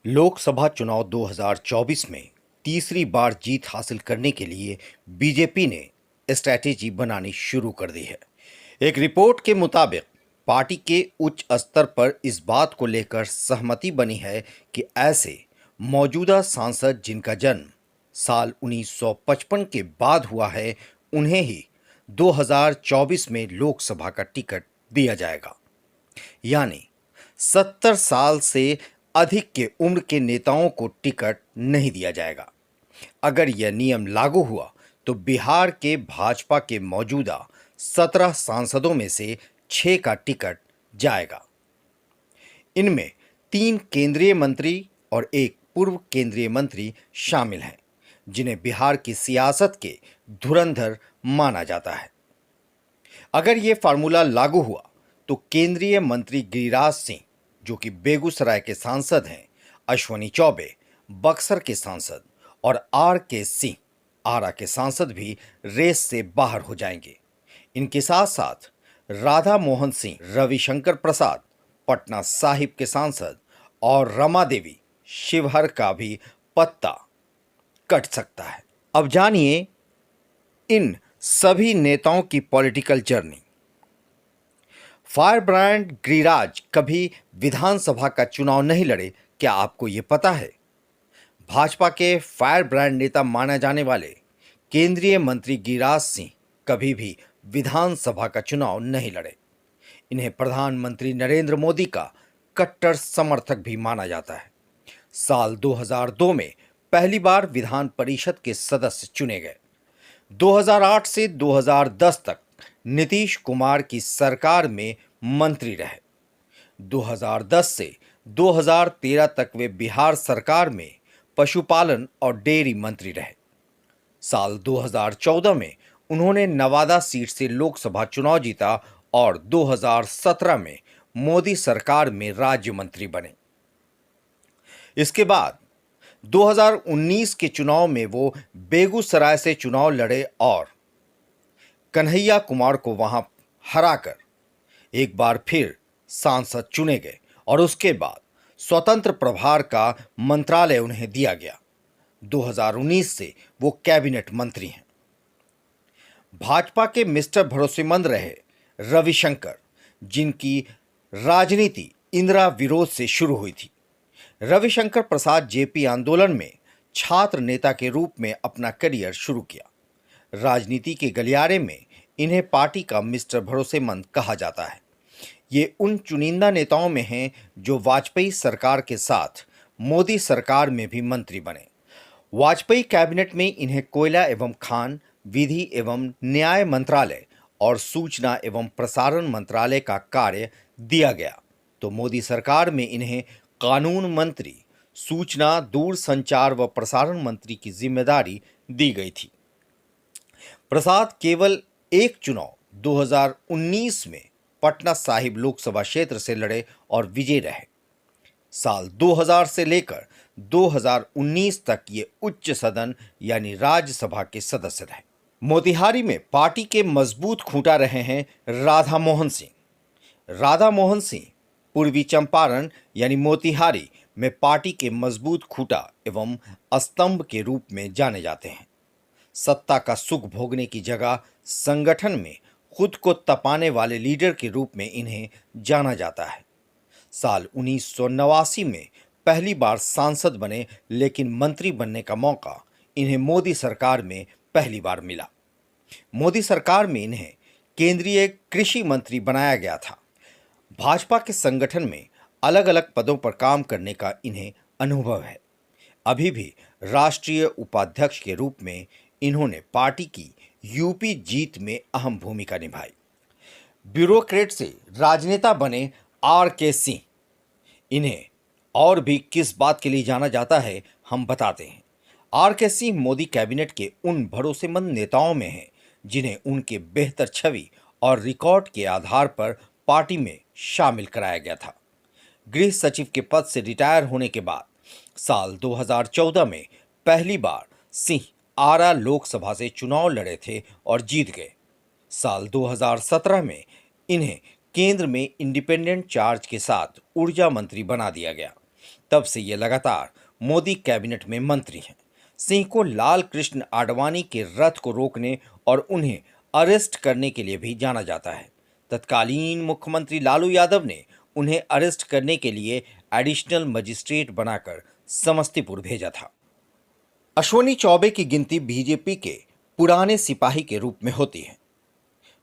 लोकसभा चुनाव 2024 में तीसरी बार जीत हासिल करने के लिए बीजेपी ने स्ट्रैटेजी बनानी शुरू कर दी है। एक रिपोर्ट के मुताबिक पार्टी के उच्च स्तर पर इस बात को लेकर सहमति बनी है कि ऐसे मौजूदा सांसद जिनका जन्म साल 1955 के बाद हुआ है, उन्हें ही 2024 में लोकसभा का टिकट दिया जाएगा। यानी 70 साल से अधिक के उम्र के नेताओं को टिकट नहीं दिया जाएगा। अगर यह नियम लागू हुआ तो बिहार के भाजपा के मौजूदा 17 सांसदों में से 6 का टिकट जाएगा। इनमें 3 केंद्रीय मंत्री और 1 पूर्व केंद्रीय मंत्री शामिल हैं, जिन्हें बिहार की सियासत के धुरंधर माना जाता है। अगर यह फार्मूला लागू हुआ तो केंद्रीय मंत्री गिरिराज सिंह, जो कि बेगूसराय के सांसद हैं, अश्वनी चौबे, बक्सर के सांसद, और R.K. सिंह, आरा के सांसद भी रेस से बाहर हो जाएंगे। इनके साथ साथ राधा मोहन सिंह, रविशंकर प्रसाद, पटना साहिब के सांसद, और रमा देवी, शिवहर का भी पत्ता कट सकता है। अब जानिए इन सभी नेताओं की political journey. Fire brand Giriraj कभी विधानसभा का चुनाव नहीं लड़े, क्या आपको ये पता है? भाजपा के फायर ब्रांड नेता माने जाने वाले केंद्रीय मंत्री गिरिराज सिंह कभी भी विधानसभा का चुनाव नहीं लड़े। इन्हें प्रधानमंत्री नरेंद्र मोदी का कट्टर समर्थक भी माना जाता है। साल 2002 में पहली बार विधान परिषद के सदस्य चुने गए। 2008 से 2010 तक नीतीश कुमार की सरकार में मंत्री रहे। 2010 से 2013 तक वे बिहार सरकार में पशुपालन और डेयरी मंत्री रहे। साल 2014 में उन्होंने नवादा सीट से लोकसभा चुनाव जीता और 2017 में मोदी सरकार में राज्य मंत्री बने। इसके बाद 2019 के चुनाव में वो बेगूसराय से चुनाव लड़े और कन्हैया कुमार को वहां हराकर एक बार फिर सांसद चुने गए और उसके बाद स्वतंत्र प्रभार का मंत्रालय उन्हें दिया गया। 2019 से वो कैबिनेट मंत्री हैं। भाजपा के मिस्टर भरोसेमंद रहे रविशंकर, जिनकी राजनीति इंदिरा विरोध से शुरू हुई थी। रविशंकर प्रसाद जेपी आंदोलन में छात्र नेता के रूप में अपना करियर शुरू किया। राजनीति के गलियारे में इन्हें पार्टी का मिस्टर भरोसेमंद कहा जाता है। ये उन चुनिंदा नेताओं में हैं जो वाजपेयी सरकार के साथ मोदी सरकार में भी मंत्री बने। वाजपेयी कैबिनेट में इन्हें कोयला एवं खान, विधि एवं न्याय मंत्रालय और सूचना एवं प्रसारण मंत्रालय का कार्य दिया गया, तो मोदी सरकार में इन्हें कानून मंत्री, सूचना, दूरसंचार व प्रसारण मंत्री की जिम्मेदारी दी गई थी। प्रसाद केवल एक चुनाव 2019 में पटना साहिब लोकसभा क्षेत्र से लड़े और विजयी रहे। साल 2000 से लेकर 2019 तक ये उच्च सदन यानी राज्यसभा के सदस्य रहे। मोतिहारी में पार्टी के मजबूत खूंटा रहे हैं राधा मोहन सिंह। राधा मोहन सिंह पूर्वी चंपारण यानी मोतिहारी में पार्टी के मजबूत खूंटा एवं स्तंभ के रूप में जाने जाते हैं। सत्ता का सुख भोगने की जगह संगठन में खुद को तपाने वाले लीडर के रूप में इन्हें जाना जाता है। साल 1989 में पहली बार सांसद बने, लेकिन मंत्री बनने का मौका इन्हें मोदी सरकार में पहली बार मिला। मोदी सरकार में इन्हें केंद्रीय कृषि मंत्री बनाया गया था। भाजपा के संगठन में अलग अलग पदों पर काम करने का इन्हें अनुभव है। अभी भी राष्ट्रीय उपाध्यक्ष के रूप में इन्होंने पार्टी की यूपी जीत में अहम भूमिका निभाई। ब्यूरोक्रेट से राजनेता बने R.K. सिंह। इन्हें और भी किस बात के लिए जाना जाता है, हम बताते हैं। R.K. सिंह मोदी कैबिनेट के उन भरोसेमंद नेताओं में हैं जिन्हें उनके बेहतर छवि और रिकॉर्ड के आधार पर पार्टी में शामिल कराया गया था। गृह सचिव के पद से रिटायर होने के बाद साल 2014 में पहली बार सिंह आरा लोकसभा से चुनाव लड़े थे और जीत गए। साल 2017 में इन्हें केंद्र में इंडिपेंडेंट चार्ज के साथ ऊर्जा मंत्री बना दिया गया। तब से ये लगातार मोदी कैबिनेट में मंत्री हैं। सिंह को लाल कृष्ण आडवाणी के रथ को रोकने और उन्हें अरेस्ट करने के लिए भी जाना जाता है। तत्कालीन मुख्यमंत्री लालू यादव ने उन्हें अरेस्ट करने के लिए एडिशनल मजिस्ट्रेट बनाकर समस्तीपुर भेजा था। अश्वनी चौबे की गिनती बीजेपी के पुराने सिपाही के रूप में होती है।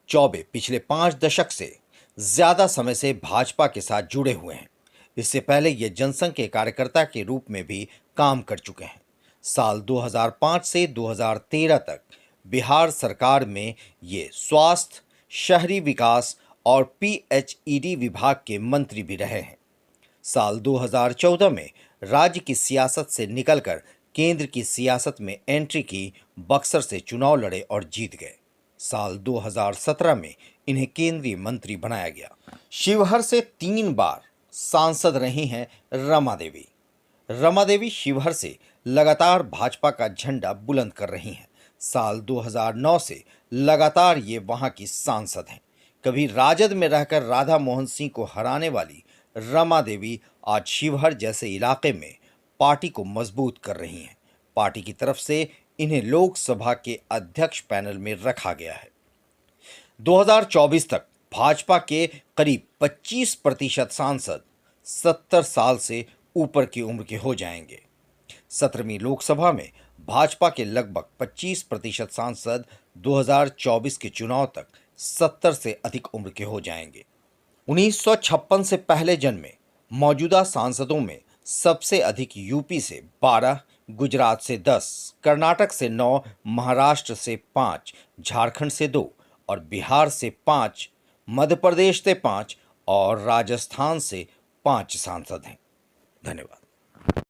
चौबे पिछले 5 दशक से ज्यादा समय से भाजपा के साथ जुड़े हुए हैं। इससे पहले ये जनसंघ के कार्यकर्ता के रूप में भी काम कर चुके हैं। साल 2005 से 2013 तक बिहार सरकार में ये स्वास्थ्य, शहरी विकास और पीएचईडी विभाग के मंत्री भी रहे हैं। साल 2014 में राज्य की सियासत से निकलकर केंद्र की सियासत में एंट्री की, बक्सर से चुनाव लड़े और जीत गए। साल 2017 में इन्हें केंद्रीय मंत्री बनाया गया। शिवहर से 3 बार सांसद रही हैं रमा देवी। रमा देवी शिवहर से लगातार भाजपा का झंडा बुलंद कर रही हैं। साल 2009 से लगातार ये वहां की सांसद हैं। कभी राजद में रहकर राधा मोहन सिंह को हराने वाली रमा देवी आज शिवहर जैसे इलाके में पार्टी को मजबूत कर रही हैं। पार्टी की तरफ से इन्हें लोकसभा के अध्यक्ष पैनल में रखा गया है। 2024 तक भाजपा के करीब 25% सांसद 70 साल से ऊपर की उम्र के हो जाएंगे। 17वीं लोकसभा में भाजपा के लगभग 25% सांसद 2024 के चुनाव तक 70 से अधिक उम्र के हो जाएंगे। 1956 से पहले जन्मे मौजूदा सांसदों में सबसे अधिक यूपी से 12, गुजरात से 10, कर्नाटक से 9, महाराष्ट्र से 5, झारखंड से 2 और बिहार से 5, मध्य प्रदेश से 5 और राजस्थान से 5 सांसद हैं। धन्यवाद।